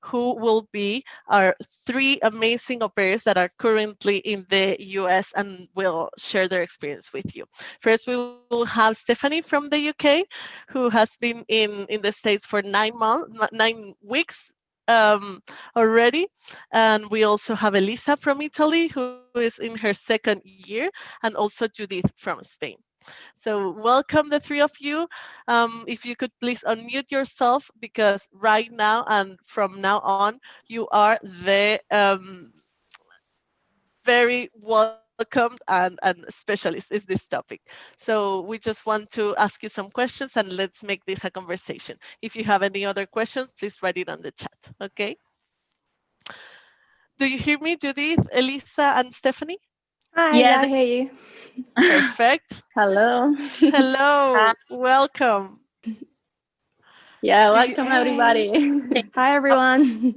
who will be our three amazing au pairs that are currently in the US and will share their experience with you. First, we will have Stephanie from the UK, who has been in the States for 9 weeks already. And we also have Elisa from Italy, who is in her second year, and also Judith from Spain. So welcome the three of you. If you could please unmute yourself, because right now and from now on, you are the very welcomed and specialist in this topic. So we just want to ask you some questions and let's make this a conversation. If you have any other questions, please write it on the chat, okay? Do you hear me, Judith, Elisa, and Stephanie? Hi, yeah, Yes. I hear you. Perfect. Hello. Hello, welcome. Yeah, Do you, welcome everybody. Hi, everyone.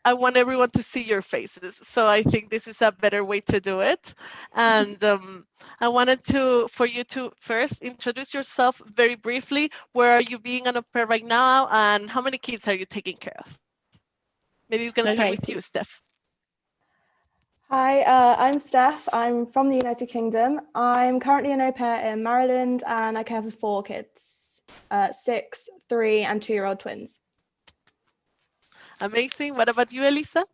I want everyone to see your faces. So I think this is a better way to do it. And I wanted for you to first introduce yourself very briefly. Where are you being an au pair right now? And how many kids are you taking care of? Maybe you can start with Okay. you, Steph. Hi, I'm Steph. I'm from the United Kingdom. I'm currently an au pair in Maryland, and I care for 4 kids, 6, 3, and 2-year-old twins. Amazing. What about you, Elisa?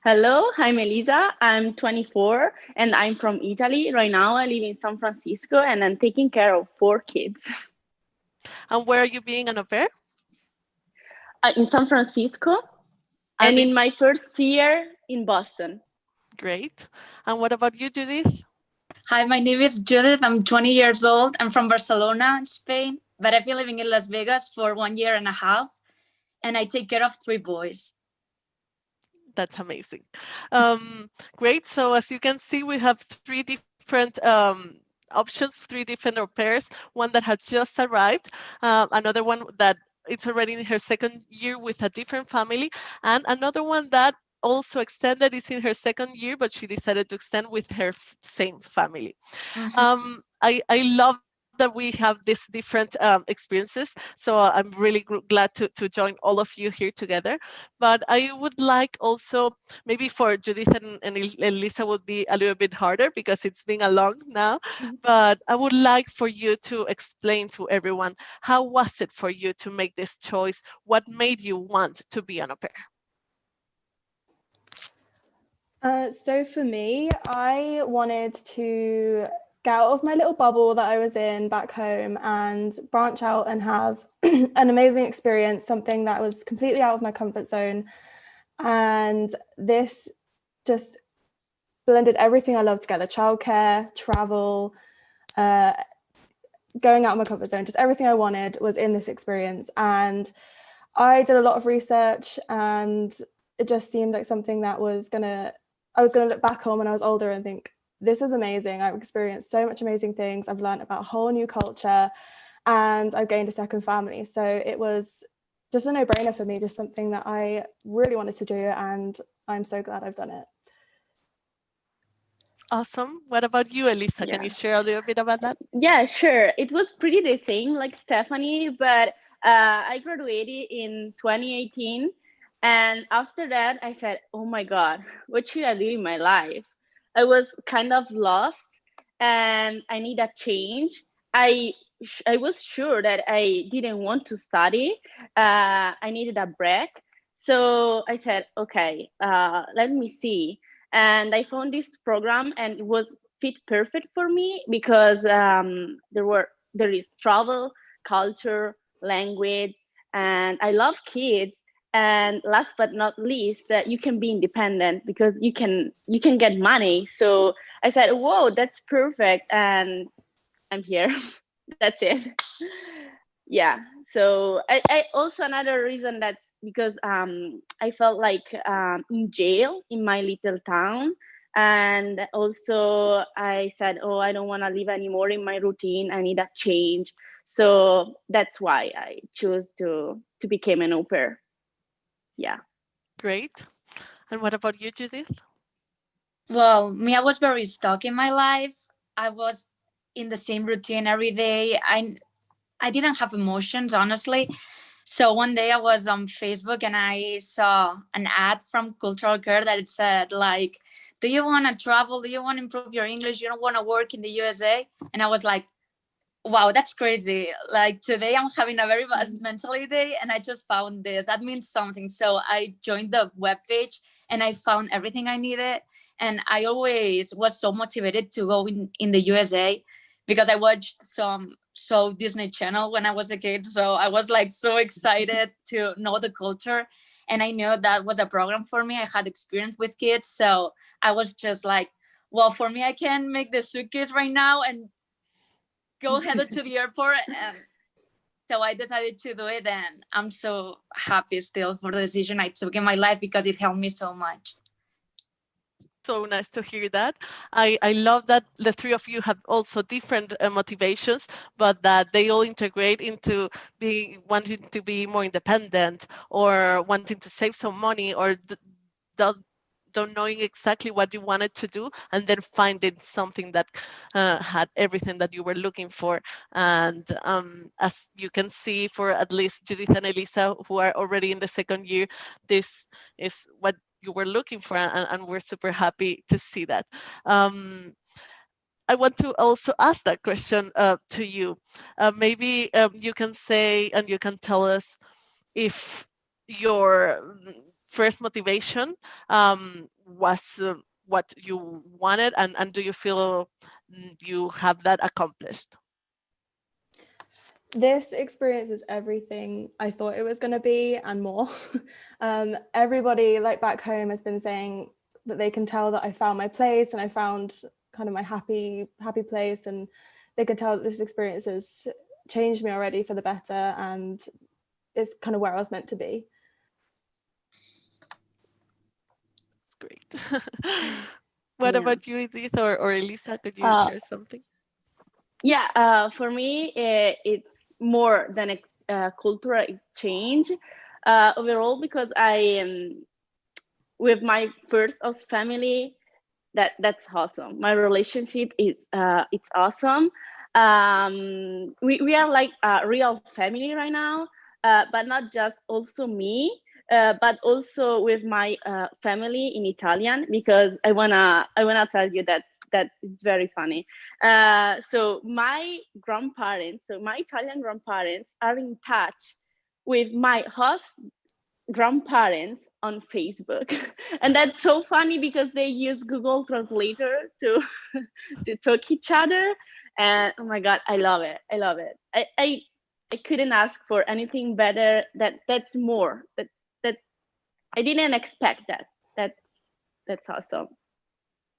Hello, I'm Elisa. I'm 24 and I'm from Italy. Right now I live in San Francisco and I'm taking care of 4 kids. And where are you being an au pair? In San Francisco and in my first year in Boston. Great. And what about you, Judith? Hi, my name is Judith. I'm 20 years old. I'm from Barcelona, Spain, but I've been living in Las Vegas for 1 year and a half, and I take care of 3 boys. That's amazing. Great. So as you can see, we have 3 different options, 3 different au pairs. One that has just arrived, another one that it's already in her second year with a different family, and another one that also extended is in her second year, but she decided to extend with her same family. Mm-hmm. I love that we have these different experiences. So I'm really glad to join all of you here together. But I would like also, maybe for Judith and Elisa would be a little bit harder because it's been a long now, but I would like for you to explain to everyone, how was it for you to make this choice? What made you want to be an au pair? So for me, I wanted to get out of my little bubble that I was in back home and branch out and have an amazing experience, something that was completely out of my comfort zone. And this just blended everything I love together: childcare, travel, going out of my comfort zone. Just everything I wanted was in this experience. And I did a lot of research, and it just seemed like something that I was gonna look back on when I was older and think, this is amazing. I've experienced so much amazing things. I've learned about a whole new culture, and I've gained a second family. So it was just a no-brainer for me, just something that I really wanted to do, and I'm so glad I've done it. Awesome. What about you, Elisa? Can you share a little bit about that? Yeah, sure. It was pretty the same like Stephanie, but I graduated in 2018. And after that, I said, oh my God, what should I do in my life? I was kind of lost and I need a change. I was sure that I didn't want to study. I needed a break. So I said, okay, let me see. And I found this program and it was fit perfect for me because there is travel, culture, language, and I love kids. And last but not least, that you can be independent because you can get money. So I said, whoa, that's perfect, and I'm here. That's it. Yeah. So I also, another reason, that's because I felt like in jail in my little town. And also I said, oh, I don't want to live anymore in my routine. I need a change. So that's why I chose to become an au pair. Yeah. Great. And what about you, Judith? Well, me, I was very stuck in my life. I was in the same routine every day. I didn't have emotions, honestly. So one day I was on Facebook and I saw an ad from Cultural Care that it said like, do you want to travel? Do you want to improve your English? You don't want to work in the USA? And I was like, wow, that's crazy. Like today I'm having a very bad mental day and I just found this. That means something. So I joined the webpage and I found everything I needed. And I always was so motivated to go in the USA because I watched some Disney Channel when I was a kid. So I was like so excited to know the culture. And I knew that was a program for me. I had experience with kids. So I was just like, well, for me, I can make the suitcase right now and go headed to the airport. And so I decided to do it. And I'm so happy still for the decision I took in my life because it helped me so much. So nice to hear that. I love that the three of you have also different motivations, but that they all integrate into being wanting to be more independent or wanting to save some money or don't knowing exactly what you wanted to do and then finding something that had everything that you were looking for. And as you can see, for at least Judith and Elisa, who are already in the second year, this is what you were looking for, and we're super happy to see that. I want to also ask that question to you. Maybe you can say and you can tell us if your first motivation was what you wanted, and do you feel you have that accomplished? This experience is everything I thought it was going to be and more. Everybody like back home has been saying that they can tell that I found my place and I found kind of my happy place, and they can tell that this experience has changed me already for the better, and it's kind of where I was meant to be. That's great. What about you, Edith or Elisa? Could you share something? Yeah, for me, it's more than a cultural exchange overall, because I am with my first host family. That's awesome. My relationship is it's awesome. We are like a real family right now, but not just also me, but also with my family in Italian, because I wanna tell you that it's very funny. So my grandparents, so my Italian grandparents, are in touch with my host grandparents on Facebook. And that's so funny because they use Google Translator to to talk each other. And oh my god, I love it. I love it. I couldn't ask for anything better. That's more. That I didn't expect that. That's awesome.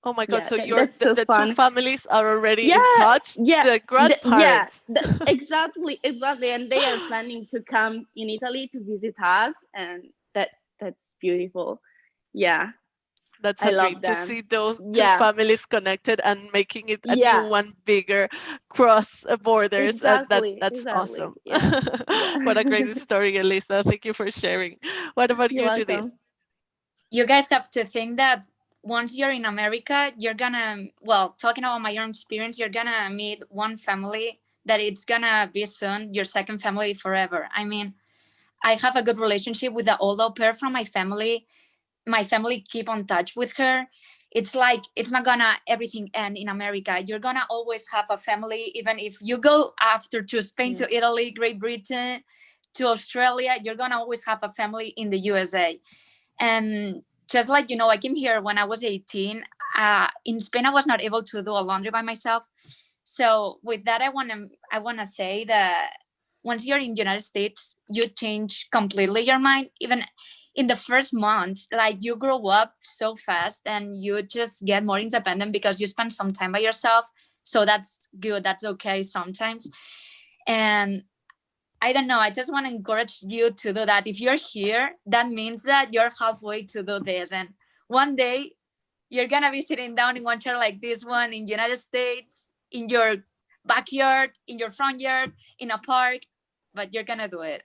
Oh my God! Yeah, So that's so the two fun. families are already in Yeah, touch. yeah, The grandparents. exactly, and they are planning to come in Italy to visit us, and that's beautiful. Yeah, That's I a love dream to them. see those two Yeah, families connected and making it a new yeah, one bigger cross borders. That's exactly. awesome. Yeah, yeah. What a great story, Elisa. Thank you for sharing. What about You're you, Judith? welcome. You guys have to think that once you're in America, you're gonna, well, talking about my own experience, you're gonna meet one family that it's gonna be soon your second family forever. I mean, I have a good relationship with the old au pair from my family. My family keep on touch with her. It's like it's not gonna everything end in America. You're gonna always have a family, even if you go after to Spain, to Italy, Great Britain, to Australia, you're gonna always have a family in the USA. And just like, you know, I came here when I was 18. In Spain, I was not able to do a laundry by myself. So with that, I wanna say that once you're in the United States, you change completely your mind. Even in the first months, like you grow up so fast and you just get more independent because you spend some time by yourself. So that's good. That's okay sometimes. And I don't know. I just want to encourage you to do that. If you're here, that means that you're halfway to do this. And one day you're going to be sitting down in one chair like this one in the United States, in your backyard, in your front yard, in a park, but you're going to do it.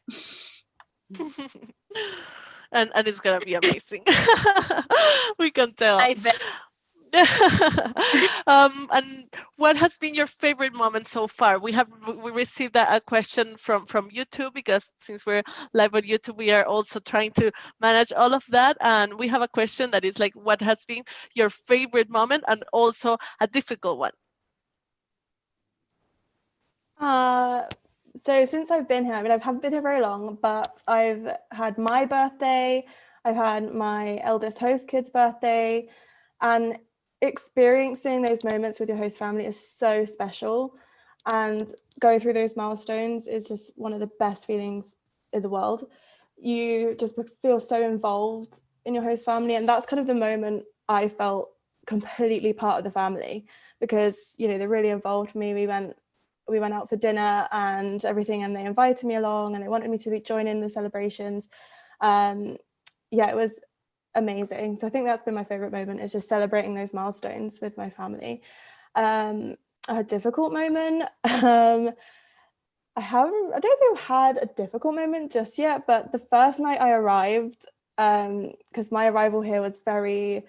And it's gonna be amazing. We can tell. I bet. And what has been your favorite moment so far? We received a question from YouTube, because since we're live on YouTube, we are also trying to manage all of that. And we have a question that is like, what has been your favorite moment, and also a difficult one? So since I've been here, I mean, I haven't been here very long, but I've had my birthday, I've had my eldest host kid's birthday, and experiencing those moments with your host family is so special. And going through those milestones is just one of the best feelings in the world. You just feel so involved in your host family, and that's kind of the moment I felt completely part of the family, because they really involved me. We went out for dinner and everything, and they invited me along, and they wanted me to join in the celebrations. It was amazing. So I think that's been my favorite moment, is just celebrating those milestones with my family. A difficult moment. I don't think I've had a difficult moment just yet, but the first night I arrived, because my arrival here was very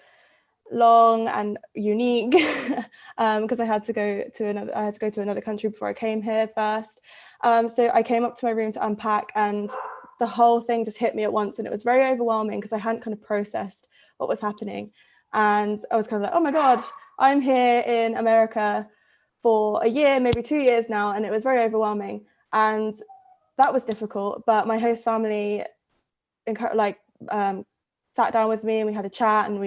long and unique, because I had to go to another country before I came here first. So I came up to my room to unpack, and the whole thing just hit me at once, and it was very overwhelming because I hadn't kind of processed what was happening. And I was kind of like, oh my God, I'm here in America for a year, maybe 2 years now, and it was very overwhelming. And that was difficult, but my host family sat down with me, and we had a chat, and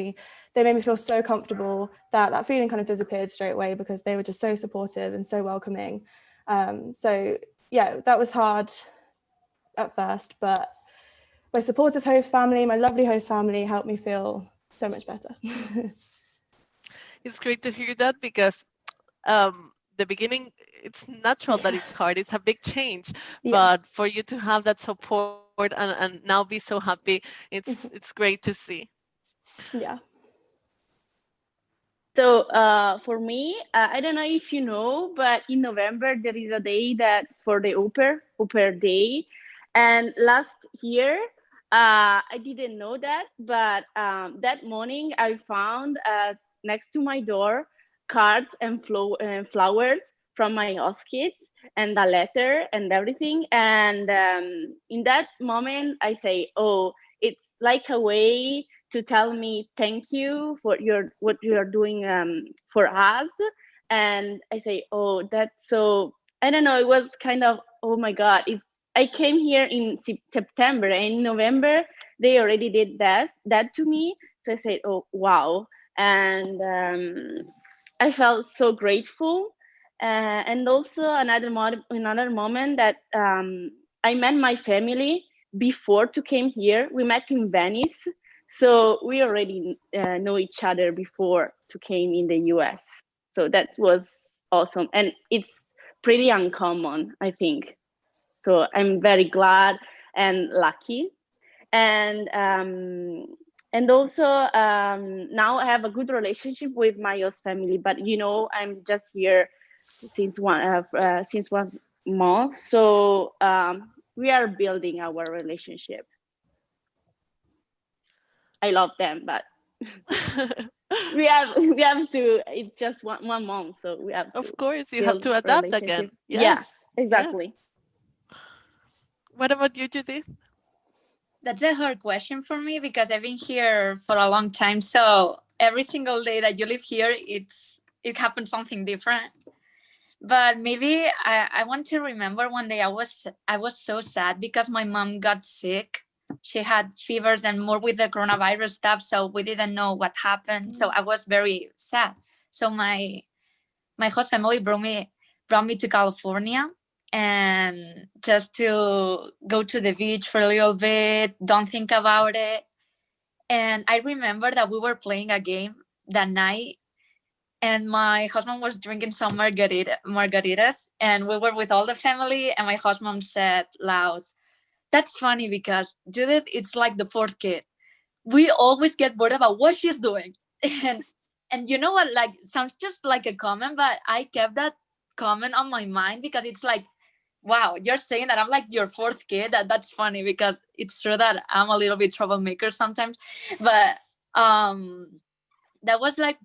they made me feel so comfortable that feeling kind of disappeared straight away, because they were just so supportive and so welcoming. So yeah, that was hard at first, but my supportive host family, my lovely host family, helped me feel so much better. It's great to hear that, because the beginning, it's natural that it's hard. It's a big change, but for you to have that support and now be so happy, it's great to see. Yeah. So for me, I don't know if you know, but in November there is a day that for the au pair day, and last year I didn't know that, but that morning I found next to my door cards and flowers from my host kids, and a letter and everything. And in that moment, I say, "Oh, it's like a way to tell me thank you for what you are doing for us." And I say, "Oh, that's so." I don't know. It was kind of, oh my God. I came here in September, and in November they already did that to me. So I said, "Oh wow," and I felt so grateful. And also another moment that I met my family before to came here. We met in Venice, so we already know each other before to came in the US. So that was awesome, and it's pretty uncommon, I think. So I'm very glad and lucky. And also now I have a good relationship with my host family, but I'm just here since 1 month, so we are building our relationship. I love them, but we have to. It's just 1 month, so we have to Of course, you have build to adapt relationship. again. Yeah, Yes, yes. exactly. What about you, Judith? That's a hard question for me because I've been here for a long time. So every single day that you live here, it happens something different. But maybe I want to remember one day I was so sad because my mom got sick. She had fevers and more with the coronavirus stuff, so we didn't know what happened. So I was very sad. So my host family brought me to California, and just to go to the beach for a little bit, don't think about it. And I remember that we were playing a game that night, and my husband was drinking some margaritas, and we were with all the family, and my husband said loud, "That's funny because Judith, it's like the fourth kid. We always get bored about what she's doing." And you know what, like, sounds just like a comment, but I kept that comment on my mind because it's like, wow, you're saying that I'm like your fourth kid. That's funny because it's true that I'm a little bit troublemaker sometimes. But that was like,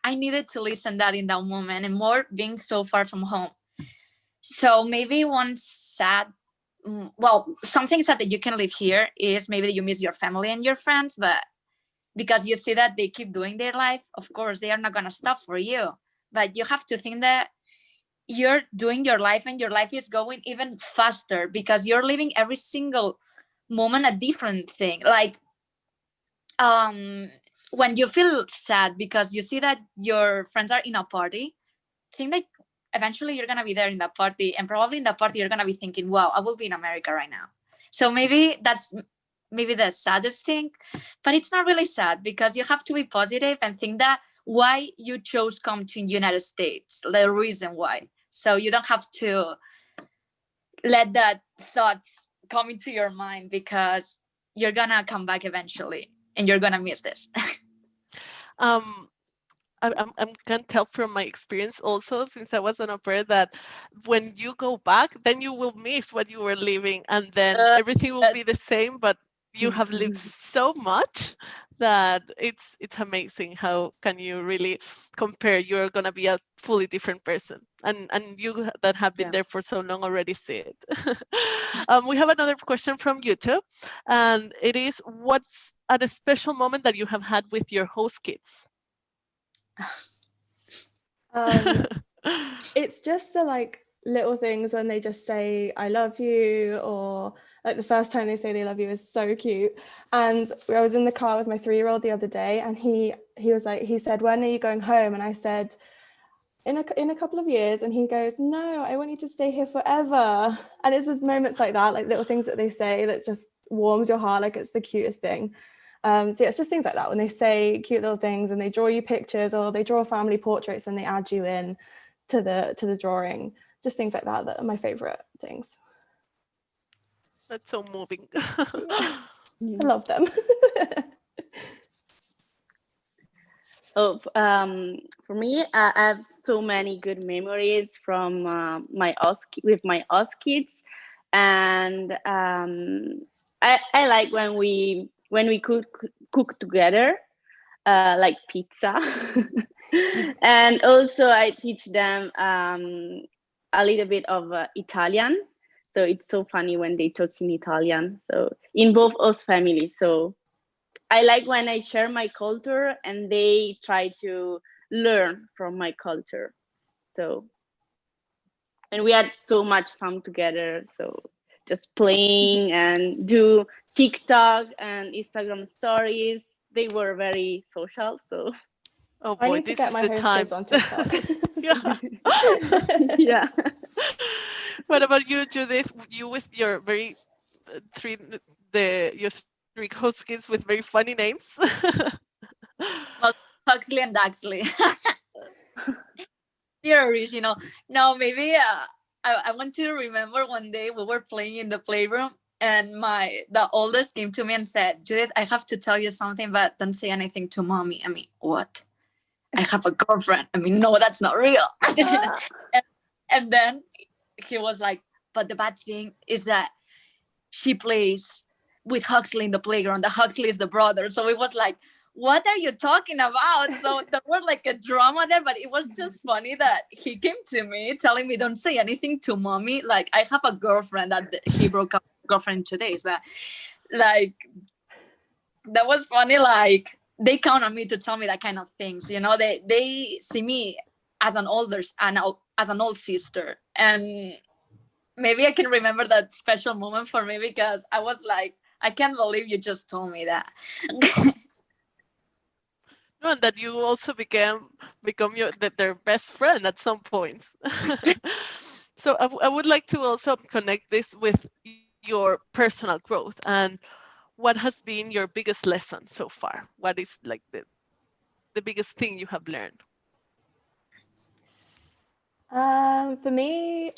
I needed to listen that in that moment, and more being so far from home. So maybe one sad, well, something sad that you can live here is maybe that you miss your family and your friends, but because you see that they keep doing their life, of course, they are not going to stop for you. But you have to think that you're doing your life and your life is going even faster because you're living every single moment a different thing. Like when you feel sad because you see that your friends are in a party, think that eventually you're going to be there in that party, and probably in that party you're going to be thinking, wow, I will be in America right now. So maybe that's maybe the saddest thing, but it's not really sad because you have to be positive and think that why you chose come to United States, the reason why. So you don't have to let that thoughts come into your mind because you're gonna come back eventually and you're gonna miss this. um I'm can tell from my experience also, since I was an au pair, that when you go back, then you will miss what you were living, and then everything will be the same, but you have lived so much that it's amazing how can you really compare. You're gonna be a fully different person, and you that have been there for so long already see it. We have another question from YouTube, and it is, what's at a special moment that you have had with your host kids? It's just the like little things when they just say I love you, or like the first time they say they love you is so cute. And I was in the car with my 3-year-old the other day, and he said, when are you going home? And I said, in a couple of years. And he goes, no, I want you to stay here forever. And it's just moments like that, like little things that they say that just warms your heart, like it's the cutest thing. So yeah, it's just things like that when they say cute little things and they draw you pictures or they draw family portraits and they add you in to the drawing. Just things like that are my favorite things. That's so moving. I love them. For me, I have so many good memories from my with my Oz kids, and I like when we cook together, like pizza, and also I teach them a little bit of Italian. So it's so funny when they talk in Italian. So in both Oz families. So I like when I share my culture and they try to learn from my culture. So, and we had so much fun together. So just playing and do TikTok and Instagram stories. They were very social. So Oh I boy, need to this get is my the host time. kids on TikTok. Yeah. yeah. What about you, Judith? You with your very three your 3 host kids with very funny names. Well, Huxley and Daxley. They're original. No, maybe I want to remember one day we were playing in the playroom and the oldest came to me and said, Judith, I have to tell you something, but don't say anything to mommy. I mean, what? I have a girlfriend. I mean, no, that's not real. and then he was like, but the bad thing is that she plays with Huxley in the playground. The Huxley is the brother. So it was like, what are you talking about? So there was like a drama there, but it was just funny that he came to me telling me, don't say anything to mommy. Like, I have a girlfriend that he broke up with girlfriend in 2 days, but like, that was funny. Like, they count on me to tell me that kind of things, you know, they see me as an as an old sister. And maybe I can remember that special moment for me because I was like, I can't believe you just told me that. No, and that you also become their best friend at some point. So I would like to also connect this with your personal growth, and what has been your biggest lesson so far? What is like the biggest thing you have learned? For me,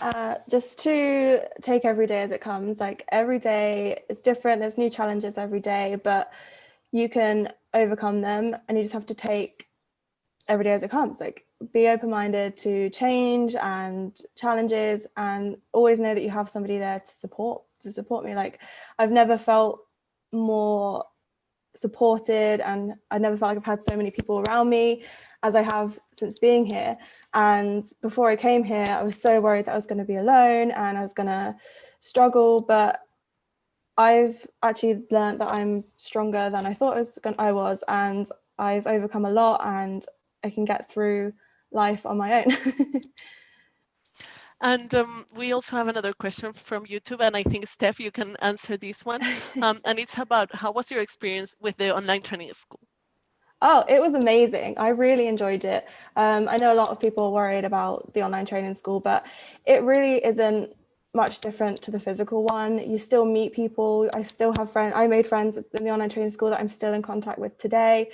just to take every day as it comes. Like every day is different. There's new challenges every day, but you can overcome them, and you just have to take every day as it comes. Like be open-minded to change and challenges, and always know that you have somebody there to support me. Like I've never felt more supported, and I never felt like I've had so many people around me. as I have since being here. And before I came here, I was so worried that I was going to be alone and I was going to struggle, but I've actually learned that I'm stronger than I thought I was, and I've overcome a lot, and I can get through life on my own. And we also have another question from YouTube, and I think, Steph, you can answer this one. And it's about, how was your experience with the online training school? Oh, it was amazing. I really enjoyed it. I know a lot of people are worried about the online training school, but it really isn't much different to the physical one. You still meet people. I still have friends. I made friends in the online training school that I'm still in contact with today.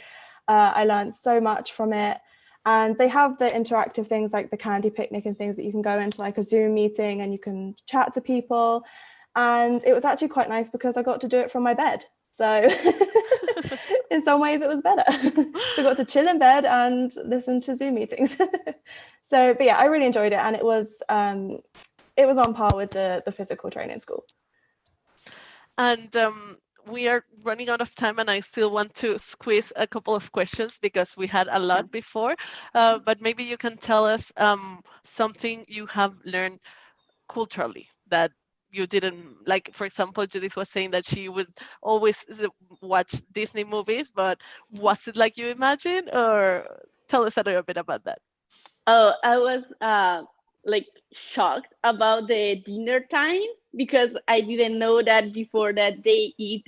I learned so much from it. And they have the interactive things like the candy picnic and things that you can go into like a Zoom meeting and you can chat to people. And it was actually quite nice because I got to do it from my bed. So in some ways it was better. So I got to chill in bed and listen to Zoom meetings. But yeah, I really enjoyed it. And it was on par with the physical training school. And we are running out of time, and I still want to squeeze a couple of questions because we had a lot before. But maybe you can tell us something you have learned culturally that you didn't like. For example, Judith was saying that she would always watch Disney movies, but was it like you imagined? Or tell us a little bit about that. Oh, I was like shocked about the dinner time because I didn't know that before that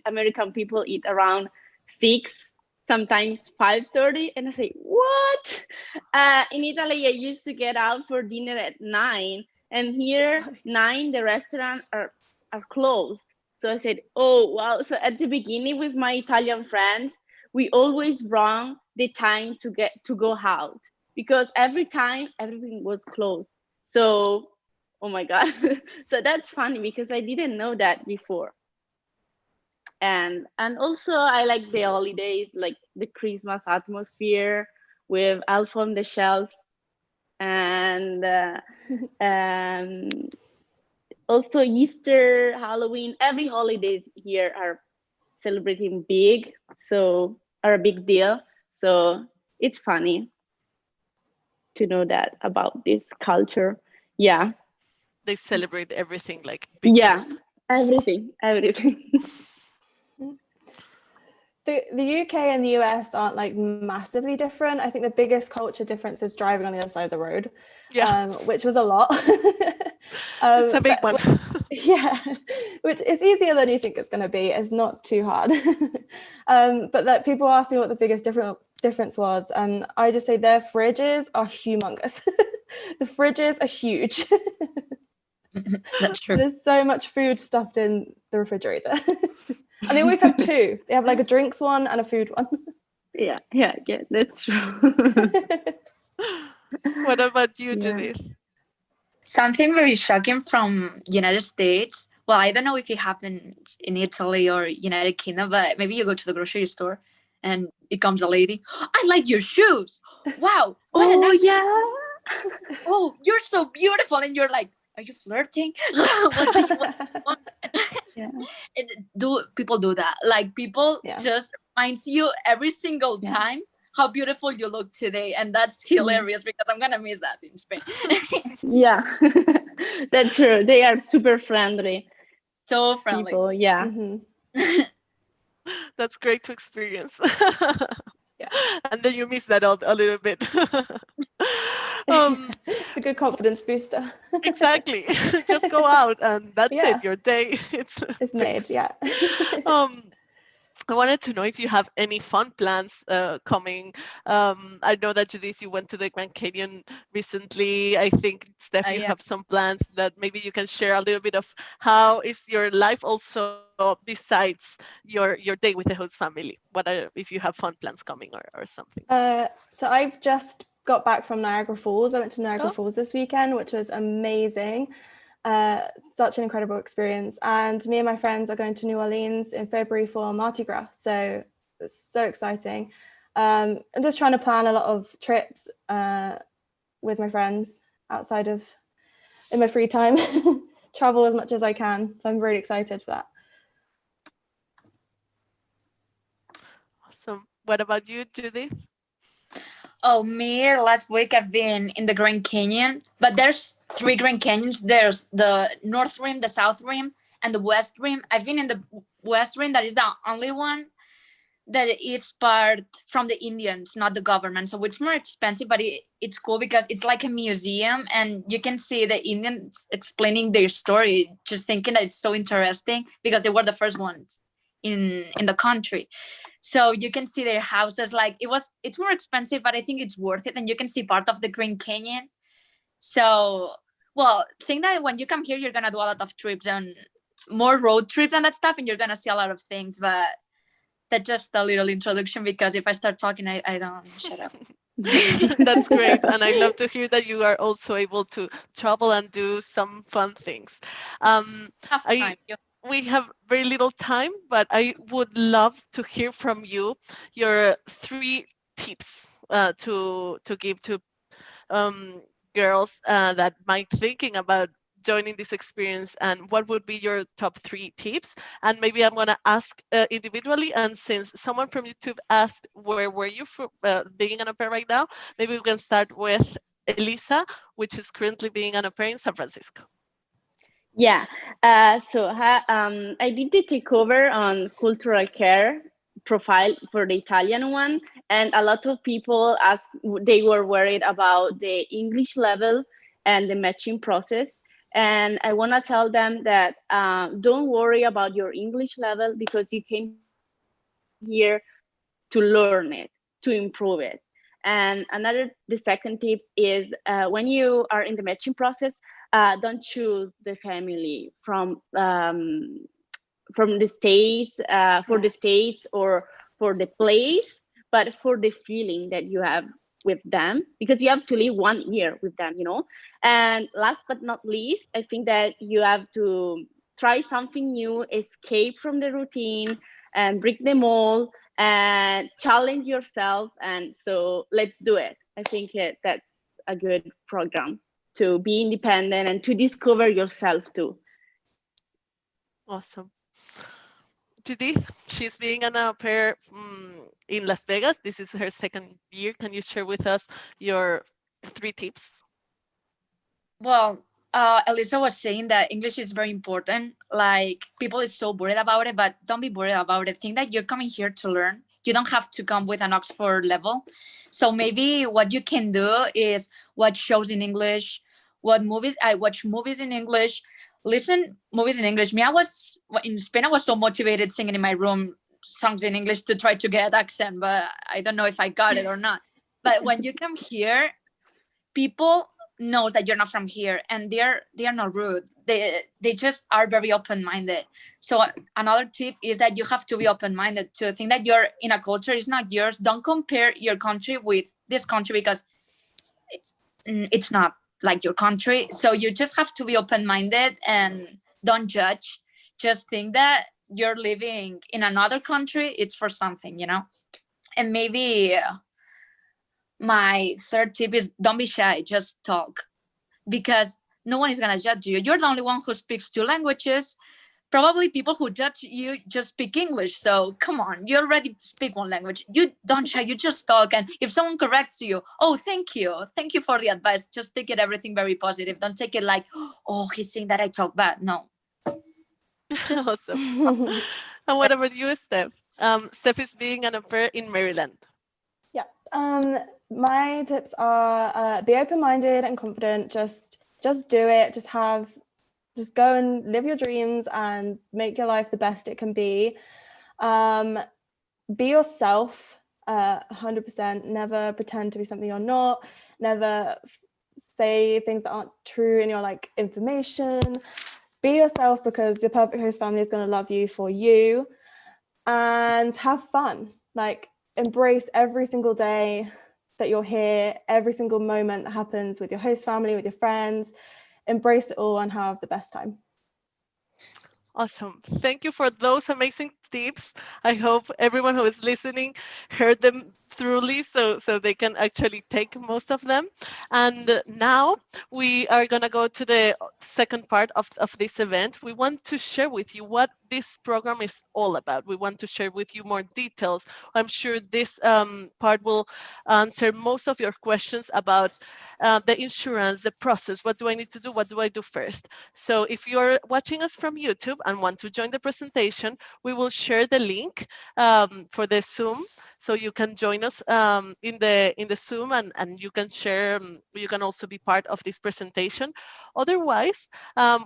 American people eat around 6, sometimes 5:30, and I say, what? In Italy, I used to get out for dinner at 9, and here 9 the restaurants are closed. So I said, oh wow. So at the beginning with my Italian friends, we always wrong the time to go out because every time everything was closed. So, oh my God. So that's funny because I didn't know that before. And also I like the holidays, like the Christmas atmosphere with Elf on the Shelves, and also Easter, Halloween. Every holidays here are celebrating big, so are a big deal. So it's funny to know that about this culture. Yeah. They celebrate everything like big Yeah. time. Everything. The UK and the US aren't like massively different. I think the biggest culture difference is driving on the other side of the road, which was a lot. It's a big one. Yeah, which is easier than you think it's going to be. It's not too hard. But that people ask me what the biggest difference was, and I just say their fridges are humongous. The fridges are huge. That's true. There's so much food stuffed in the refrigerator. And they always have two. They have like a drinks one and a food one. Yeah, that's true. What about you, Yeah. Judith? Something very shocking from United States. Well, I don't know if it happens in Italy or United Kingdom, but maybe you go to the grocery store and it comes a lady. I like your shoes. Wow, what a nice. Yeah. Oh, you're so beautiful, and you're like, are you flirting? What do you want? Yeah. And do people do that? Like people just reminds you every single time how beautiful you look today, and that's hilarious because I'm gonna miss that in Spain. Yeah, that's true. They are super friendly. So friendly. People, yeah. Mm-hmm. That's great to experience. Yeah. And then you miss that a little bit. It's a good confidence booster. Exactly. Just go out and that's Yeah. it. Your day It's fixed. made. Yeah. I wanted to know if you have any fun plans coming. I know that, Judith, you went to the Grand Canyon recently. I think, Steph, you have some plans that maybe you can share a little bit of how is your life also besides your day with the host family. What are, if you have fun plans coming or something? So I've just got back from Niagara Falls. I went to Niagara Falls this weekend, which was amazing. Such an incredible experience, and me and my friends are going to New Orleans in February for Mardi Gras, so it's so exciting. I'm just trying to plan a lot of trips with my friends outside of in my free time. Travel as much as I can, so I'm really excited for that. Awesome. What about you, Judith? Oh, me, last week I've been in the Grand Canyon, but there's three Grand Canyons. There's the North Rim, the South Rim, and the West Rim. I've been in the West Rim. That is the only one that is part from the Indians, not the government. So it's more expensive, but it's cool because it's like a museum and you can see the Indians explaining their story, just thinking that it's so interesting because they were the first ones in the country. So you can see their houses. Like it's more expensive, but I think it's worth it. And you can see part of the Grand Canyon. So, well, think that when you come here, you're gonna do a lot of trips and more road trips and that stuff, and you're gonna see a lot of things. But that's just a little introduction because if I start talking, I don't shut up. That's great. And I love to hear that you are also able to travel and do some fun things. Have I time. we have very little time, but I would love to hear from you your 3 tips to give to girls that might thinking about joining this experience, and what would be your top 3 tips? And maybe I'm going to ask individually, and since someone from YouTube asked where were you for being an au pair right now, maybe we can start with Elisa, which is currently being an au pair in San Francisco. Yeah. I did the takeover on cultural care profile for the Italian one, and a lot of people asked, they were worried about the English level and the matching process. And I want to tell them that don't worry about your English level because you came here to learn it, to improve it. And the second tip is when you are in the matching process, don't choose the family from the states for the Yes. states or for the place, but for the feeling that you have with them, because you have to live 1 year with them, you know. And last but not least, I think that you have to try something new, escape from the routine and break the mold and challenge yourself. And so let's do it. I think that's a good program to be independent and to discover yourself too. Awesome. Judith, she's being an au pair in Las Vegas. This is her 2nd year. Can you share with us your 3 tips? Well, Elisa was saying that English is very important. Like people is so worried about it, but don't be worried about it. Think that you're coming here to learn. You don't have to come with an Oxford level. So maybe what you can do is watch shows in English, what movies. I watch movies in English, listen movies in English. Me, I was in Spain. I was so motivated singing in my room songs in English to try to get accent, but I don't know if I got it or not. But when you come here, people knows that you're not from here and they are not rude. They just are very open-minded. So another tip is that you have to be open-minded to think that you're in a culture is not yours. Don't compare your country with this country because it's not like your country. So you just have to be open-minded and don't judge. Just think that you're living in another country, it's for something, you know. And maybe my third tip is don't be shy, just talk, because no one is going to judge you. You're the only one who speaks 2 languages. Probably people who judge you just speak English. So come on, you already speak 1 language. You don't shy, you just talk. And if someone corrects you, oh, thank you. Thank you for the advice. Just take it everything very positive. Don't take it like, oh, he's saying that I talk bad. No. Just Awesome. And what about you, Steph? Steph is being an au pair in Maryland. Yeah. My tips are be open-minded and confident. Just do it. Just go and live your dreams and make your life the best it can be. Be yourself, 100%. Never pretend to be something you're not. Never say things that aren't true in your like information. Be yourself because your perfect host family is going to love you for you, and have fun. Like embrace every single day that you're here, every single moment that happens with your host family, with your friends. Embrace it all and have the best time. Awesome. Thank you for those amazing tips. I hope everyone who is listening heard them thoroughly, so they can actually take most of them. And now we are going to go to the second part of this event. We want to share with you what this program is all about. We want to share with you more details. I'm sure this part will answer most of your questions about the insurance, the process. What do I need to do? What do I do first? So if you're watching us from YouTube and want to join the presentation, we will share the link for the Zoom, so you can join us in the Zoom, and you can share. You can also be part of this presentation. Otherwise,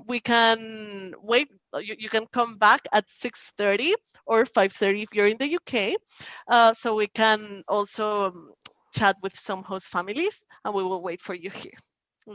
we can wait. You can come back at 6:30 or 5:30 if you're in the UK, so we can also chat with some host families, and we will wait for you here.